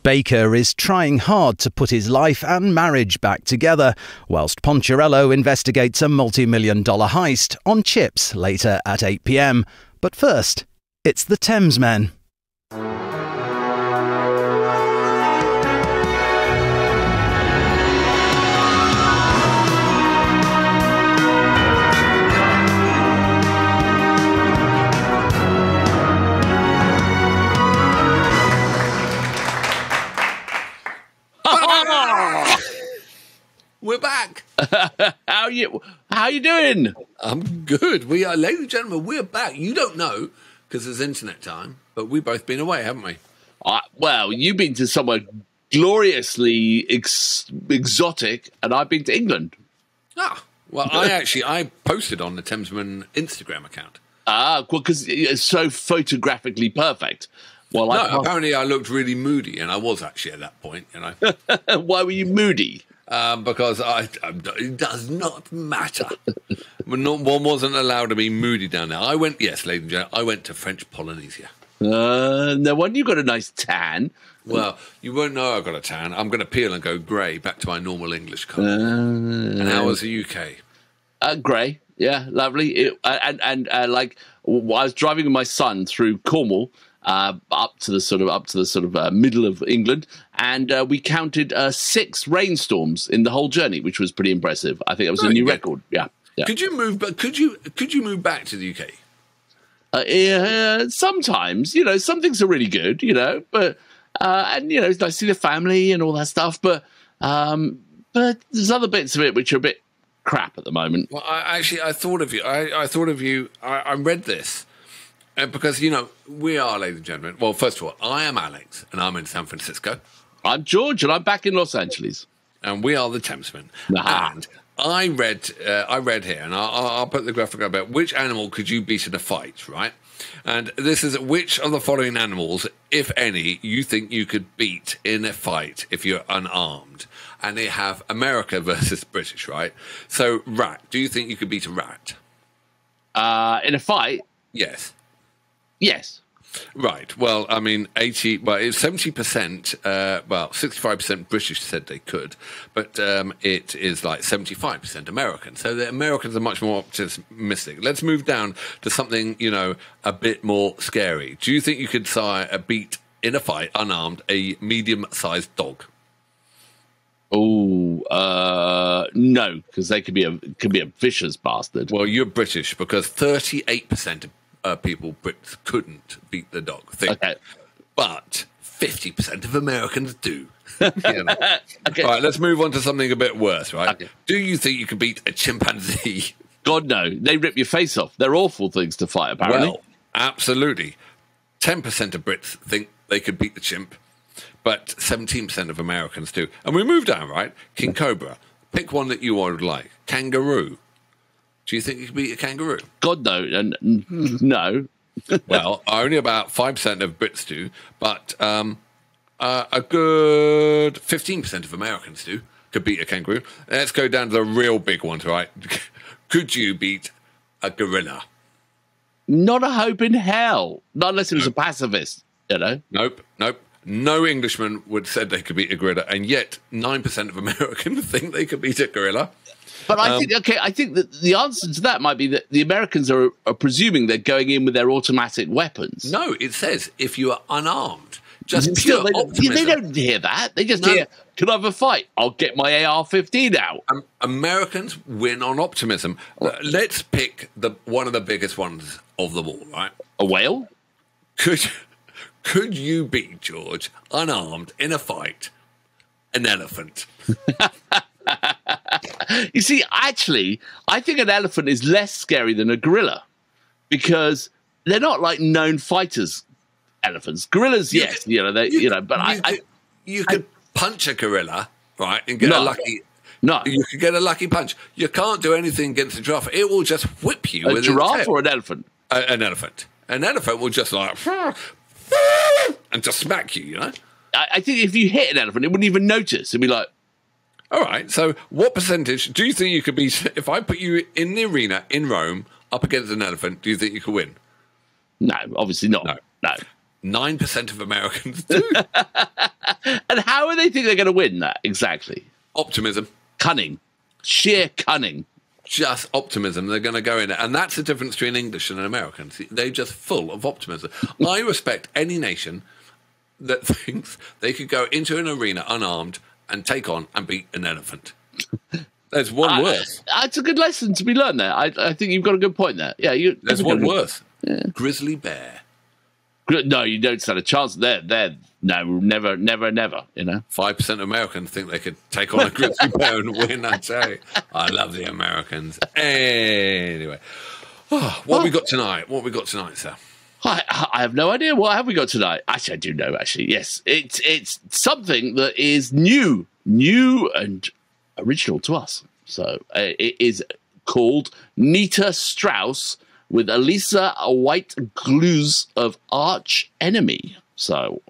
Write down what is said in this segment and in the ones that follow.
Baker is trying hard to put his life and marriage back together, whilst Poncherello investigates a multi-million-dollar heist on Chips later at 8 p.m. But first, it's the Thamesmen. We're back. How you doing? I'm good. We are, ladies and gentlemen, we're back. You don't know because it's internet time, but we've both been away, haven't we? Well, you've been to somewhere gloriously exotic, and I've been to England. Well, I posted on the Thamesmen Instagram account. Well, because it's so photographically perfect. Well, apparently I looked really moody, and I was actually at that point, you know. Why were you moody? Because it does not matter. One wasn't allowed to be moody down there. Yes, ladies and gentlemen, I went to French Polynesia. No wonder you got a nice tan. Well, you won't know I've got a tan. I'm going to peel and go grey back to my normal English colour. And how was the UK? Grey, yeah, lovely. I was driving with my son through Cornwall. Up to the sort of middle of England, and we counted 6 rainstorms in the whole journey, which was pretty impressive. I think that was a new record. Yeah. Could you move? But could you move back to the UK? Sometimes, some things are really good, but and it's nice to see the family and all that stuff. But there's other bits of it which are a bit crap at the moment. Well, I thought of you. I read this. Because, we are, ladies and gentlemen. Well, first of all, I am Alex, and I'm in San Francisco. I'm George, and I'm back in Los Angeles. And we are the Thamesmen. And I read here, and I'll put the graphic up about which animal could you beat in a fight, right? And this is which of the following animals, if any, you think you could beat in a fight if you're unarmed. And they have America versus British, right? So, rat. Do you think you could beat a rat? In a fight? Yes. Yes. Right. Well, I mean, it's 70%, 65% British said they could, but it is like 75% American. So the Americans are much more optimistic. Let's move down to something, a bit more scary. Do you think you could beat in a fight, unarmed, a medium-sized dog? Oh, no, because they could be a vicious bastard. Well, you're British because 38% of people Brits couldn't beat the dog thing. Okay. But 50% of Americans do. Okay. All right, let's move on to something a bit worse, right? Okay. Do you think you could beat a chimpanzee? God, no. They rip your face off. They're awful things to fight, apparently. Well, absolutely. 10% of Brits think they could beat the chimp, but 17% of Americans do. And we move down, right? King Cobra. Pick one that you would like. Kangaroo. Do you think you could beat a kangaroo? God, no. No. Well, only about 5% of Brits do, but a good 15% of Americans could beat a kangaroo. Let's go down to the real big ones, right? Could you beat a gorilla? Not a hope in hell. Not unless it was a pacifist, Nope. No Englishman would have said they could beat a gorilla, and yet 9% of Americans think they could beat a gorilla. But I think that the answer to that might be that the Americans are presuming they're going in with their automatic weapons. No, it says if you are unarmed. Just pure optimism. They don't hear that. They just hear, can I have a fight? I'll get my AR-15 out. Americans win on optimism. Let's pick one of the biggest ones of them all, right? A whale? Could you beat, George, unarmed, in a fight, an elephant? You see, actually, I think an elephant is less scary than a gorilla because they're not like known fighters. Elephants, gorillas, yes, but you could punch a gorilla, right, and get a lucky. No, you could get a lucky punch. You can't do anything against a giraffe; it will just whip you. A giraffe or an elephant? An elephant. An elephant will just and just smack you. I think if you hit an elephant, it wouldn't even notice. It'd be like. All right, so what percentage do you think you could be, if I put you in the arena in Rome up against an elephant, do you think you could win? No, obviously not. No. 9% of Americans do. And how do they think they're going to win that exactly? Optimism. Cunning. Sheer cunning. Just optimism. They're going to go in it. And that's the difference between English and Americans. They're just full of optimism. I respect any nation that thinks they could go into an arena unarmed and take on and beat an elephant. There's one worse. It's a good lesson to be learned there. I think you've got a good point there. Yeah, there's one worse. Yeah. Grizzly bear. No, you don't stand a chance. They're no, never, you know. 5% of Americans think they could take on a grizzly bear and win, I tell you. I love the Americans. Anyway. What we got tonight, sir? I have no idea. What have we got tonight? Actually, I do know, actually. Yes, it's something that is new and original to us. So it is called Nita Strauss with Alissa White-Gluz of Arch Enemy. So,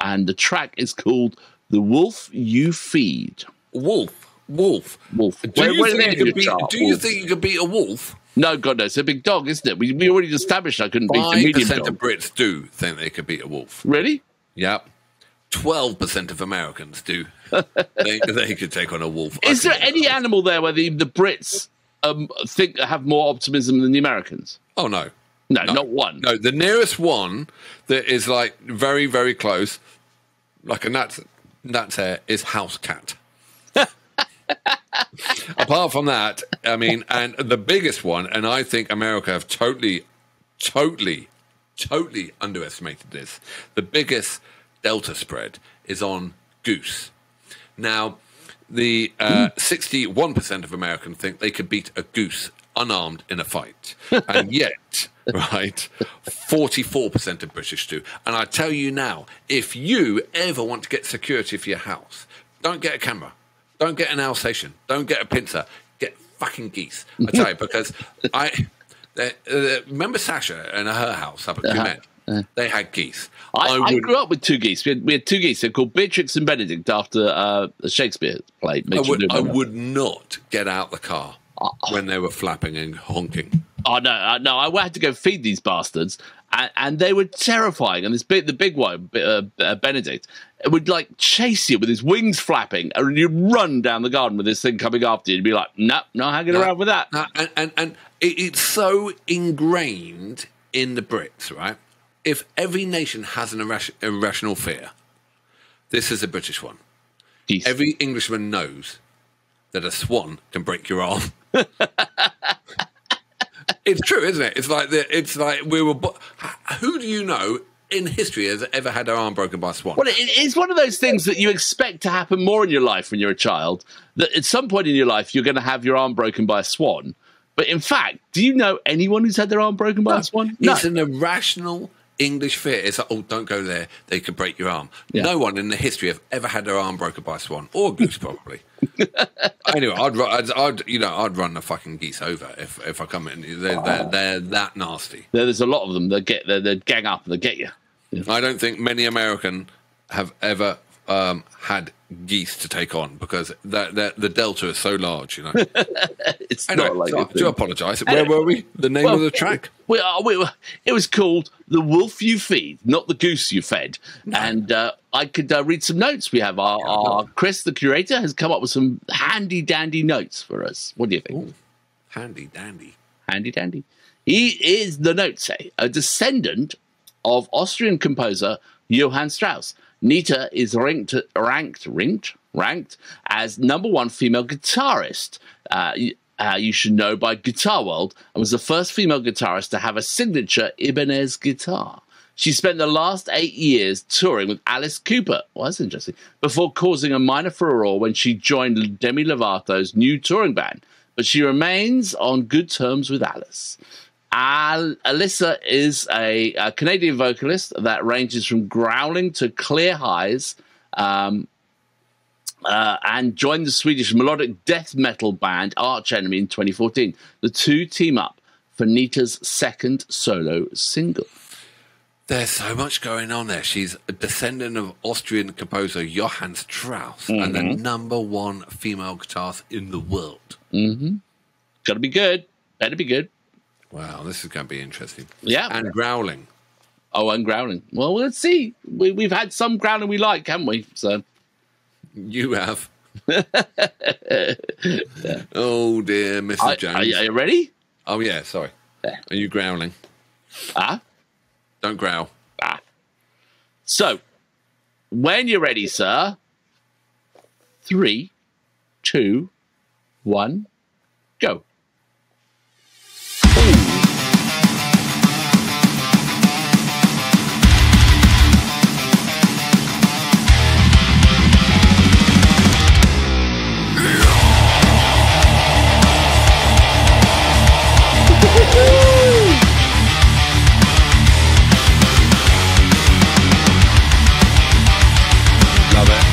and the track is called The Wolf You Feed. Wolf. Do you think you could beat a wolf? No, God, no. It's a big dog, isn't it? We already established I couldn't beat a medium dog. 5% of Brits do think they could beat a wolf. Really? Yep. 12% of Americans do. they could take on a wolf. Is there any animal there where the Brits think have more optimism than the Americans? Oh, no. No, not one. No, the nearest one that is like very, very close, like a gnat's hair, is house cat. Apart from that, I mean, and the biggest one, and I think America have totally underestimated this. The biggest delta spread is on goose. Now, the 61% of Americans think they could beat a goose unarmed in a fight. And yet, right, 44% of British do. And I tell you now, if you ever want to get security for your house, don't get a camera. Don't get an Alsatian. Don't get a pincer. Get fucking geese. I tell you, because remember Sasha and her house up at Clement? They had geese. I grew up with two geese. We had two geese. They're called Beatrix and Benedict after a Shakespeare play. I would not get out the car when they were flapping and honking. Oh, no. I had to go feed these bastards, and they were terrifying. And the big one, Benedict, would like chase you with his wings flapping, and you'd run down the garden with this thing coming after you. You'd be like, no, not hanging around with that. And it's so ingrained in the Brits, right? If every nation has an irrational fear, this is a British one. Geese. Every Englishman knows that a swan can break your arm. It's true, isn't it? It's like we were. Who do you know in history has ever had their arm broken by a swan? Well, it's one of those things that you expect to happen more in your life when you're a child. That at some point in your life you're going to have your arm broken by a swan. But in fact, do you know anyone who's had their arm broken by a swan? No. It's an irrational English fear. It's like, oh, don't go there. They could break your arm. Yeah. No one in the history have ever had their arm broken by a swan or a goose, probably. Anyway, I'd run the fucking geese over if I come in. They're that nasty. There's a lot of them that they gang up and they get you. Yeah. I don't think many American have ever had geese to take on because the delta is so large, you know. It's anyway, not like I do apologise. Where were we? The name of the track? It was called The Wolf You Feed, not The Goose You Fed. No. And I could read some notes. We have our Chris, the curator, has come up with some handy-dandy notes for us. What do you think? Ooh, handy-dandy. Handy-dandy. He is, the notes say, a descendant of Austrian composer Johann Strauss. Nita is ranked as #1 female guitarist. You should know by Guitar World, and was the first female guitarist to have a signature Ibanez guitar. She spent the last 8 years touring with Alice Cooper. Well, that's interesting. Before causing a minor furore when she joined Demi Lovato's new touring band, but she remains on good terms with Alice. Alissa is a Canadian vocalist that ranges from growling to clear highs, and joined the Swedish melodic death metal band Arch Enemy in 2014. The two team up for Nita's second solo single. There's so much going on there. She's a descendant of Austrian composer Johann Strauss and the #1 female guitarist in the world. Mm-hmm. Gotta be good. Better be good. Wow, this is going to be interesting. Yeah. And growling. Oh, and growling. Well, let's see. We've had some growling we like, haven't we? So you have. Oh dear, Mrs. Jones. Are you ready? Oh yeah, sorry. Yeah. Are you growling? Don't growl. So, when you're ready, sir. 3, 2, 1, go. Love it.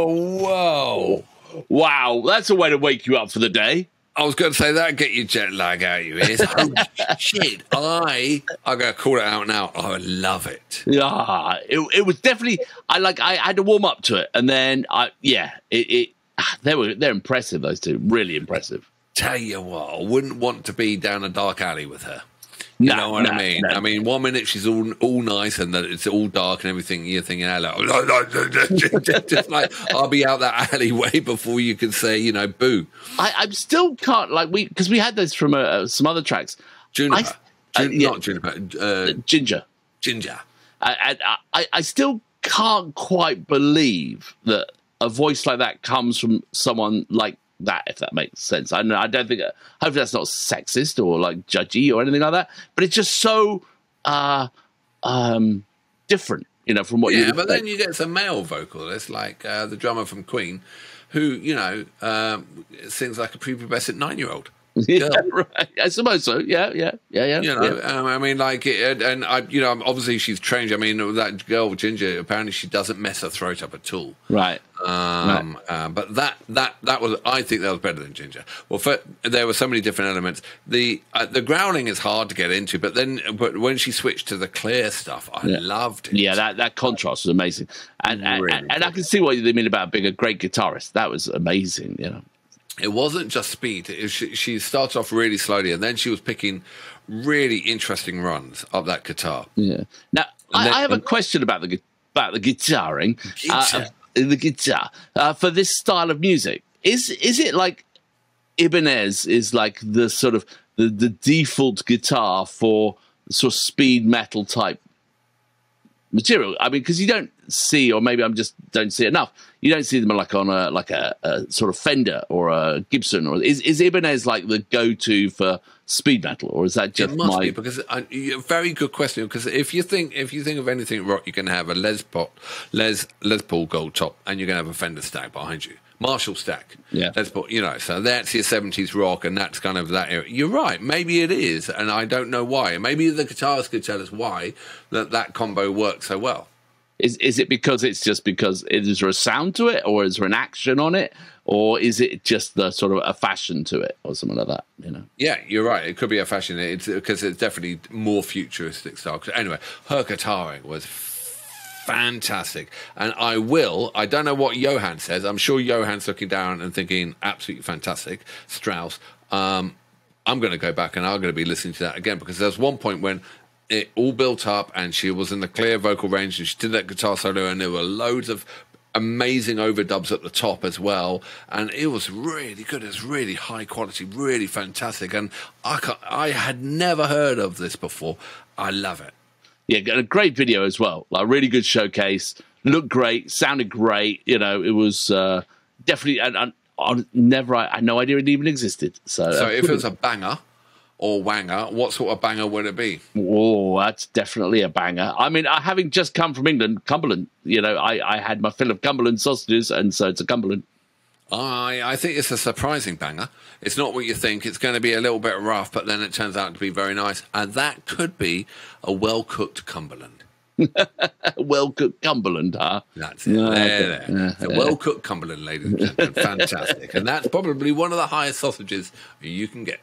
Whoa. Wow, that's a way to wake you up for the day. I was going to say that, get your jet lag out of your ears. Oh, shit. I'm going to call it out now. I love it. Yeah, it was definitely, I had to warm up to it. And then, they're impressive, those two. Really impressive. Tell you what, I wouldn't want to be down a dark alley with her. You know what I mean? I mean, 1 minute she's all nice and that it's all dark and everything. You're thinking, just like, I'll be out that alleyway before you can say, boo. I still can't, because we had those from some other tracks. Juniper. Not juniper. Ginger. Ginger. I still can't quite believe that a voice like that comes from someone like that, if that makes sense. I don't think. Hopefully, that's not sexist or like judgy or anything like that. But it's just so different, from what you. Yeah, but then you get some male vocalists like the drummer from Queen, who sings like a prepubescent 9-year-old. Yeah, right. I suppose so. Yeah. I mean, like, and obviously she's trained. I mean, that girl Ginger, apparently she doesn't mess her throat up at all. Right. But that was, I think that was better than Ginger. Well, there were so many different elements. The growling is hard to get into, but when she switched to the clear stuff, I loved it. Yeah, that contrast was amazing, and I can see what they mean about being a great guitarist. That was amazing. It wasn't just speed. She started off really slowly, and then she was picking really interesting runs of that guitar. Yeah. Now, I have a question about the guitaring. The guitar for this style of music. Is it like Ibanez is like the sort of the default guitar for sort of speed metal type material? I mean, because you don't see, or maybe I'm just don't see enough. You don't see them like on a sort of Fender or a Gibson, or is Ibanez like the go-to for speed metal, or is that just it must be, because very good question, because if you think of anything rock, you can have a Les Paul gold top, and you're gonna have a Fender stack behind you, Marshall stack. Yeah, Les Paul, so that's your 70s rock, and that's kind of that era. You're right, maybe it is, and I don't know why. Maybe the guitarist could tell us why that combo works so well. Is it because is there a sound to it, or is there an action on it, or is it just the sort of a fashion to it, or something like that? Yeah, you're right. It could be a fashion. It's because it's definitely more futuristic style. Anyway, her guitaring was fantastic, and I don't know what Johan says. I'm sure Johan's looking down and thinking absolutely fantastic. Strauss. I'm going to go back and I'm going to be listening to that again, because there's one point when it all built up and she was in the clear vocal range and she did that guitar solo, and there were loads of amazing overdubs at the top as well, and it was really good. It was really high quality, really fantastic, and I had never heard of this before. I love it. Yeah, got a great video as well, like a really good showcase, looked great, sounded great. It was definitely, and I had no idea it even existed. So if it was a banger or wanger, what sort of banger would it be? Oh, that's definitely a banger. I mean, having just come from England, Cumberland, I had my fill of Cumberland sausages, and so it's a Cumberland. I think it's a surprising banger. It's not what you think. It's going to be a little bit rough, but then it turns out to be very nice. And that could be a well-cooked Cumberland. Well-cooked Cumberland, huh? That's it. There. A well-cooked Cumberland, ladies and gentlemen. Fantastic. And that's probably one of the highest sausages you can get.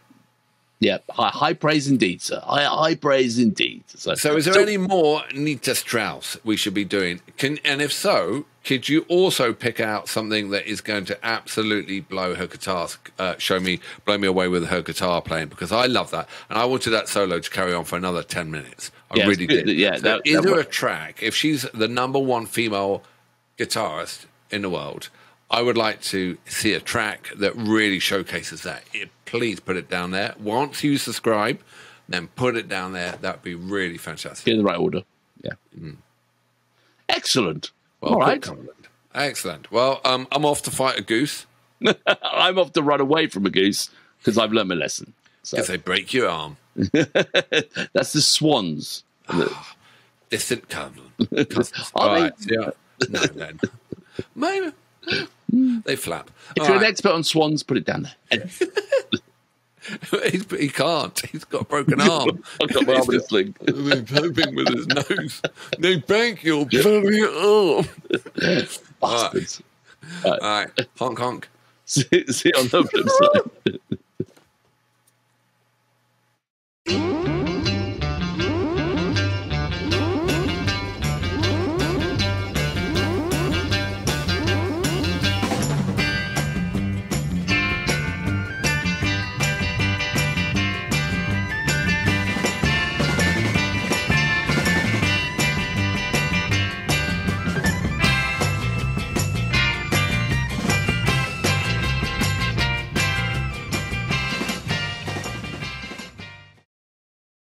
Yeah, high praise indeed, sir. High praise indeed. So is there any more Nita Strauss we should be doing? And if so, could you also pick out something that is going to absolutely blow her guitars, blow me away with her guitar playing? Because I love that, and I wanted that solo to carry on for another 10 minutes. I really did. Yeah. So is there a track, if she's the #1 female guitarist in the world, I would like to see a track that really showcases that. Please put it down there. Once you subscribe, then put it down there. That would be really fantastic. Get in the right order. Yeah. Excellent. Well, all right. Excellent. Well, I'm off to fight a goose. I'm off to run away from a goose because I've learned my lesson. Because they break your arm. That's the swans. Distant cousins. All right. Yeah. No, then. Maybe. They flap. If you're an expert on swans, put it down there. He can't. He's got a broken arm. I've got my arm in a sling. They're poking with his nose. They break your bloody arm. Bastards. All right. Honk, honk. See you on the flip side.